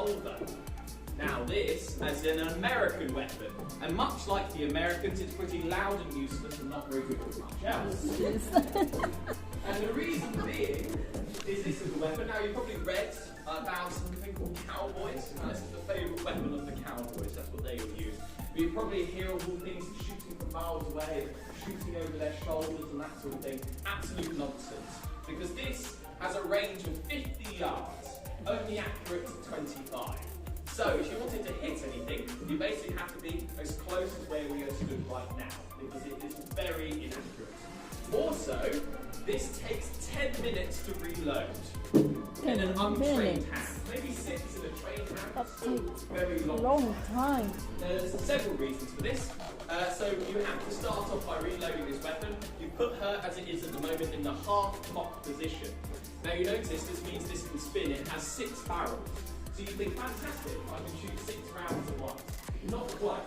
shoulder. Now this is an American weapon, and much like the Americans, it's pretty loud and useless and not very good for much else. And the reason being is this is a weapon. Now you've probably read about something called cowboys. Now, this is the favourite weapon of the cowboys, that's what they would use. But you probably hear of all things shooting from miles away, shooting over their shoulders and that sort of thing. Absolute nonsense. Because this has a range of 50 yards, only accurate to 25. So if you wanted to hit anything, you basically have to be as close as where we are stood right now, because it is very inaccurate. Also, this takes 10 minutes to reload in an untrained hand. Maybe 6 in a trained hand. That takes very long time. There's several reasons for this. So you have to start off by reloading this weapon. You put her, as it is at the moment, in the half-cock position. Now you notice this means this can spin. It has 6 barrels. So you think, fantastic, I can shoot 6 rounds at once. Not quite.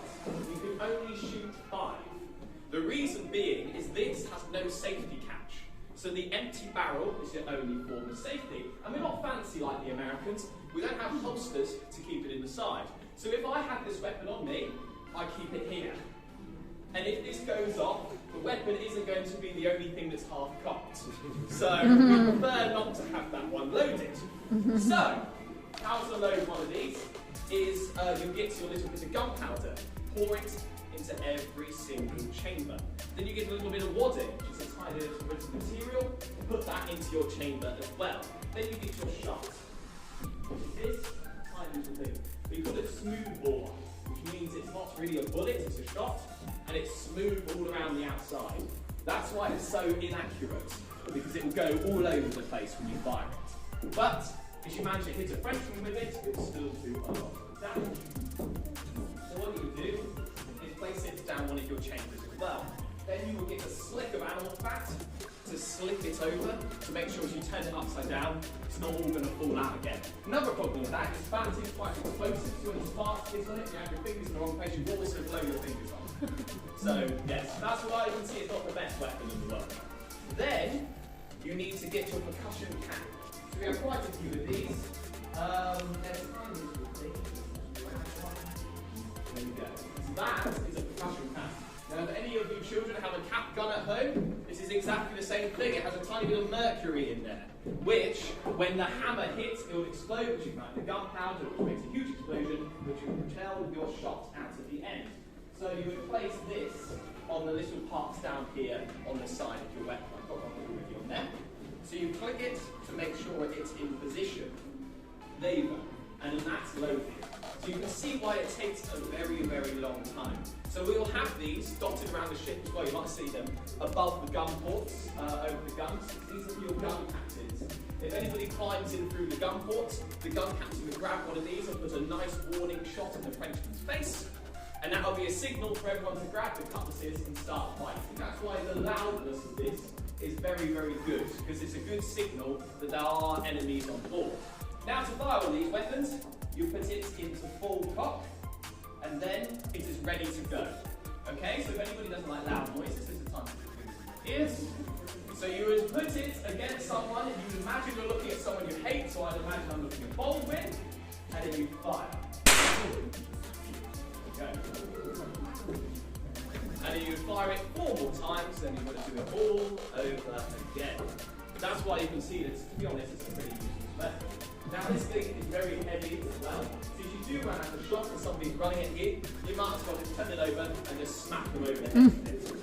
You can only shoot 5. The reason being is this has no safety catch. So the empty barrel is your only form of safety. And we're not fancy like the Americans. We don't have holsters to keep it in the side. So if I had this weapon on me, I keep it here. And if this goes off, the weapon isn't going to be the only thing that's half-cocked. So we prefer not to have that one loaded. So, how to load one of these is you get your little bit of gunpowder, pour it into every single chamber. Then you get a little bit of wadding, which is a tiny little bit of material, put that into your chamber as well. Then you get your shot, which is this tiny little thing. We call it smooth bore, which means it's not really a bullet, it's a shot, and it's smooth all around the outside. That's why it's so inaccurate, because it will go all over the place when you fire it. But if you manage to hit a Frenchman with it, it will still do a lot of damage. So what you do is place it down one of your chambers as well. Then you will get a slick of animal fat to slip it over to make sure as you turn it upside down, it's not all going to fall out again. Another problem with that is fat is quite explosive, so when the spark hits on it, you have your fingers in the wrong place, you will also blow your fingers off. So yes, that's why you can see it's not the best weapon in the world. Then you need to get your percussion cap. So we have quite a few of these. There's tiny little things. There we go. So that is a percussion cap. Now, if any of you children have a cap gun at home, this is exactly the same thing. It has a tiny bit of mercury in there, which, when the hammer hits, it will explode, which ignites the gunpowder, which makes a huge explosion, which will propel your shot out at the end. So you would place this on the little parts down here on the side of your weapon. I've got one already on there. So you click it to make sure it's in position. There you go. And that's loaded. So you can see why it takes a very, very long time. So we'll have these dotted around the ship as well. You might see them above the gun ports, over the guns. These are your gun captains. If anybody climbs in through the gun ports, the gun captain will grab one of these and put a nice warning shot in the Frenchman's face. And that will be a signal for everyone to grab the cutlasses and start fighting. That's why the loudness of this is very, very good, because it's a good signal that there are enemies on board. Now to fire all these weapons, you put it into full cock, and then it is ready to go. Okay, so if anybody doesn't like loud noises, this is the time to put it in your ears. So you would put it against someone, and you would imagine you're looking at someone you hate, so I'd imagine I'm looking at Baldwin, and then you fire. Go. And then you fire it 4 more times, then you've got to do it all over again. That's why you can see this, to be honest, it's a pretty useless weapon. Now this thing is very heavy as well, so if you do run out of shot and somebody's running at you, you might as well just turn it over and just smack them over the head with it.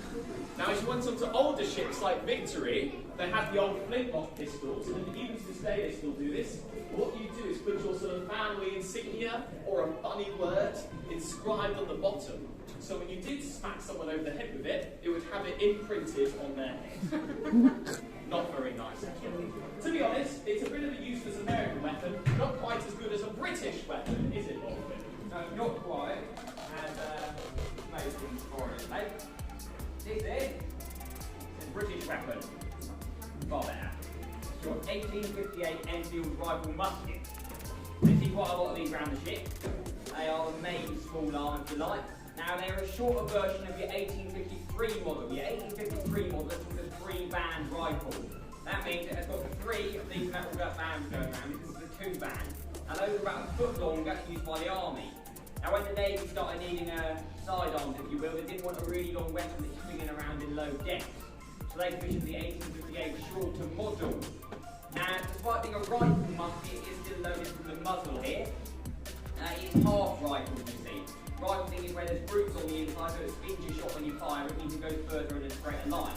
Now if you went onto older ships like Victory, they had the old flintlock pistols, and even to this day they still do this. What you do is put your sort of family insignia or a funny word inscribed on the bottom. So when you did smack someone over the head with it, it would have it imprinted on their head. Not very nice, actually. To be honest, it's a bit of a useless American weapon, not quite as good as a British weapon, is it, Baldwin? No, not quite, and made things for it, mate. This is a British weapon. Far better. Your 1858 Enfield rifle musket. You see quite a lot of these around the ship. They are the main small arm, if you like. Now they're a shorter version of your 1853 model. Your 1853 model is a 3-band rifle. That means it has got 3 of these metal gut bands going around. This is a 2-band. and those are about a foot long, that's used by the army. Now when the Navy started needing sidearms, if you will, they didn't want a really long weapon that's swinging around in low depths. So they commissioned the 1858 shorter model. And despite being a rifle musket, it is still loaded from the muzzle here. It is half rifle, you see. Rifling is where there's grooves on the inside, so it spins your shot when you fire, it means it goes further in a straighter line.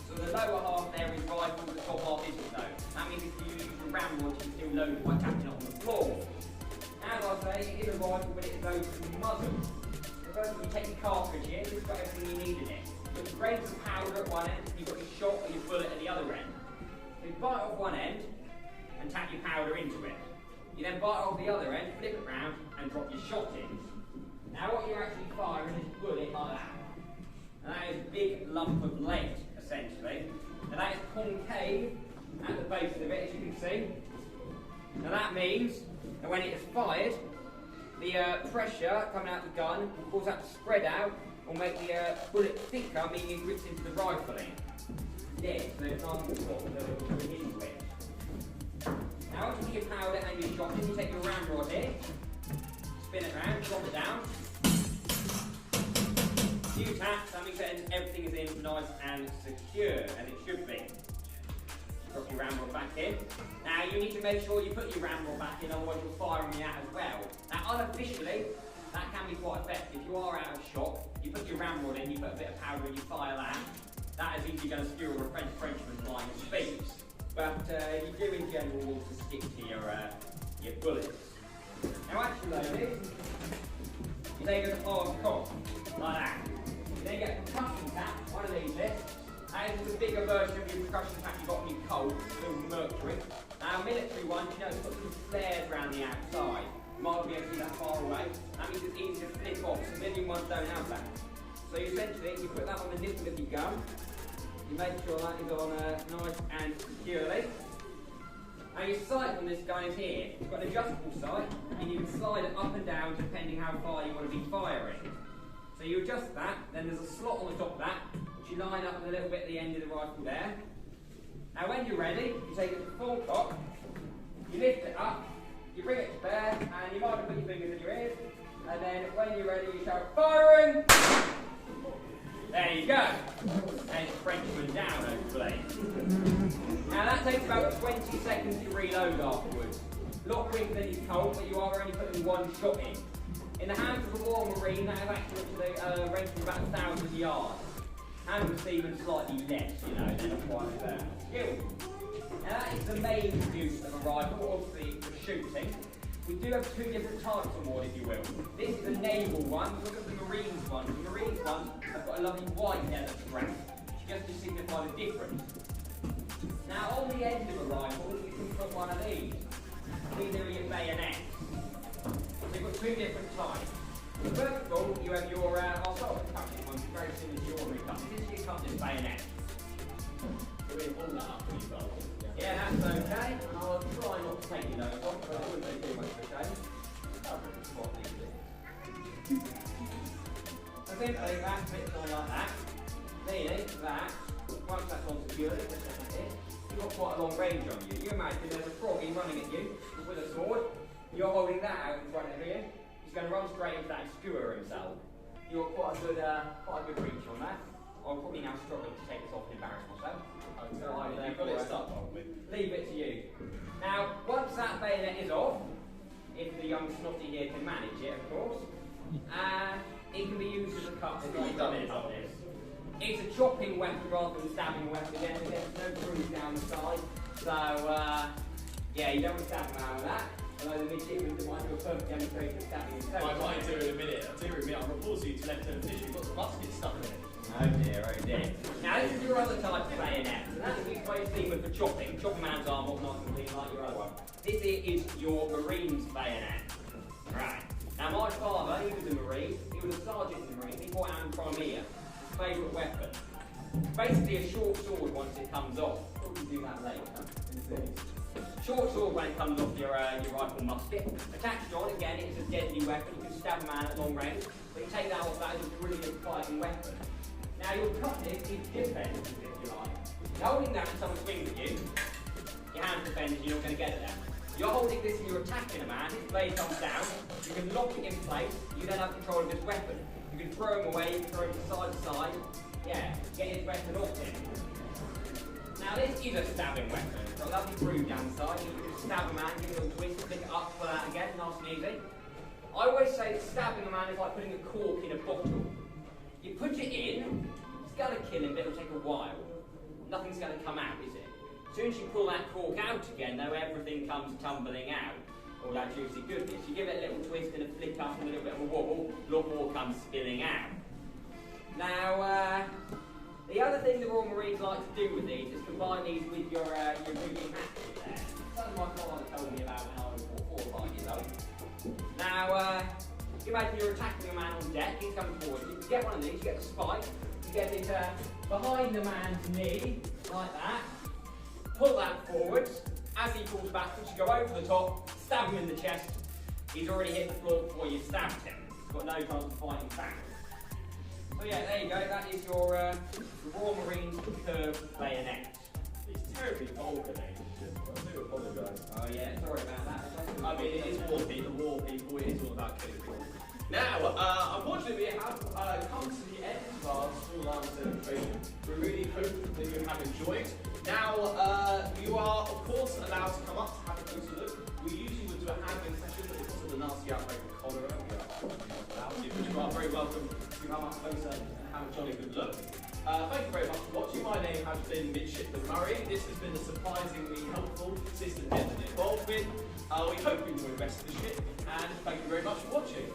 So the lower half there is rifle, the top half isn't though. That means if you use your ramrod, you can still load it by tapping it on the floor. As I say, it is a rifle, but it is loaded from the muzzle. So first of all, you take your cartridge here, this has got everything you need in it. You've got grains of powder at one end, you've got your shot or your bullet at the other end. So you bite off one end and tap your powder into it. You then bite off the other end, flip it round and drop your shot in. Now what you're actually firing is a bullet like that. And that is a big lump of lead, essentially. And that is concave at the base of it, as you can see. Now that means that when it is fired, the pressure coming out the gun will cause that to spread out or make the bullet thicker, meaning it grips into the rifling. Yeah, so it's nice and soft, so it will hit into it. Now once you get your powder and your shot in, you take your ramrod here, spin it round, drop it down. Few taps, that means that everything is in nice and secure, and it should be. Drop your ramrod back in. Now you need to make sure you put your ramrod back in, otherwise you'll fire on the out as well. Now unofficially, that can be quite effective. If you are out of shot, you put your ramrod in, you put a bit of powder in, you fire that. That is easily going to skewer a Frenchman flying speeds. But you do in general want to stick to your bullets. Now actually, you take a hard cock, like that. You then get a percussion tap, one of these here. And it's a bigger version of your percussion tap you've got on your Colt, filled with mercury. Now military ones, you know, it's got some flares around the outside. You might be able to see that far away. That means it's easy to flip off, civilian ones don't have that. So you essentially, you put that on the nipple of your gun. You make sure that is on nice and securely. Now your sight on this gun is here. It's got an adjustable sight, and you can slide it up and down depending how far you want to be firing. So you adjust that, then there's a slot on the top of that, which you line up a little bit at the end of the rifle there. Now when you're ready, you take it to full cock, you lift it up, you bring it to bear, and you might put your fingers in your ears, and then when you're ready, you shout, firing! There you go. And it's Frenchman down, hopefully. Now that takes about 20 seconds to reload afterwards. A lot quicker than your Colt, but you are only putting one shot in. In the hands of a Royal Marine, that is accurate to the range of about 1,000 yards. Hands of seamen slightly less, you know, they're not quite skilled. Now that is the main use of a rifle, obviously for shooting. We do have two different types on board, if you will. This is a naval one, look at the Marines one. The Marines one have got a lovely white leather strap, just to signify the difference. Now on the end of a rifle, you can put one of these. These are your bayonets. So you've got two different types. First of all, you have your, I'll start with the cutlass one, it's very similar to your ordinary cutlass. This is your cutlass bayonet. So we pull that up when you go. Yeah, that's okay. And I'll try not to take your nose off, but I wouldn't take too much of a shame. So simply that fits on like that. Meaning that, once that's on securely, you've got quite a long range on you. You imagine there's a froggy running at you with a sword. You're holding that out in front of you. He's going to run straight into that and skewer himself. You've got quite a good reach on that. I'll probably now struggle to take this off and embarrass myself. So You've got it stuck on with. Leave it to you. Now, once that bayonet is off, if the young snotty here can manage it, of course, it can be used as a cut. It's a chopping weapon rather than stabbing weapon. Again, there's no bruise down the side. So, yeah, you don't want to stab a man with that. Although the midshipmen might do a perfect demonstration of stabbing himself. I might do it in a minute. I'll do it in a minute. I'll report to you to Lieutenant Fisher. You've got some musket stuck in it. Oh dear, oh dear. Now this is your other type of bayonet. So that's used by your seaman for chopping. Chop a man's arm off nice and clean like your other one. This here is your Marine's bayonet. Right. Now my father, he was a Marine. He was a sergeant in the Marine. He fought out in Crimea. His favourite weapon. Basically a short sword once it comes off. We'll do that later. Short sword when it comes off your rifle musket. Attached on, again, it's a deadly weapon. You can stab a man at long range. But you take that off, that is a brilliant fighting weapon. Now your cutlass is defensive, if you like. Holding that and someone swings at you, your hand's defended, you're not going to get it there. You're holding this and you're attacking a man, his blade comes down, you can lock it in place, you then have control of his weapon. You can throw him away, you can throw him from side to side, yeah, get his weapon off him. Now this is a stabbing weapon, it's got a lovely groove down the side, you can stab a man, give him a little twist, pick it up, pull out again, nice and easy. I always say that stabbing a man is like putting a cork in a bottle. You put it in, it's going to kill him, but it'll take a while. Nothing's going to come out, is it? As soon as you pull that cork out again, though, everything comes tumbling out. All that juicy goodness. You give it a little twist and a flick up and a little bit of a wobble, a lot more comes spilling out. Now, the other thing the Royal Marines like to do with these is combine these with your moving hatchet there. Something my father told me about when I was 4 or 5 years old. Now, you imagine you're attacking a man on deck, he's coming forward. You get one of these, you get the spike, you get it behind the man's knee, like that. Pull that forwards. As he pulls backwards, you go over the top, stab him in the chest. He's already hit the floor before you stabbed him. He's got no chance of fighting back. So yeah, there you go. That is your Royal Marines curved bayonet. It's terribly vulgar, ladies and gentlemen. I do apologise. Oh yeah, sorry about that. I mean, it is war people. It is all about killing people. Now, unfortunately, we have come to the end of our small arms demonstration. We really hope that you have enjoyed. Now, you are, of course, allowed to come up to have a closer look. We usually would do a handling session, but because of the nasty outbreak of cholera, we are not allowed to. But you are very welcome to come up closer and have a jolly good look. Thank you very much for watching. My name has been Midshipman Murray. This has been a surprisingly helpful system to get involved with. We hope you enjoy the rest of the ship, and thank you very much for watching.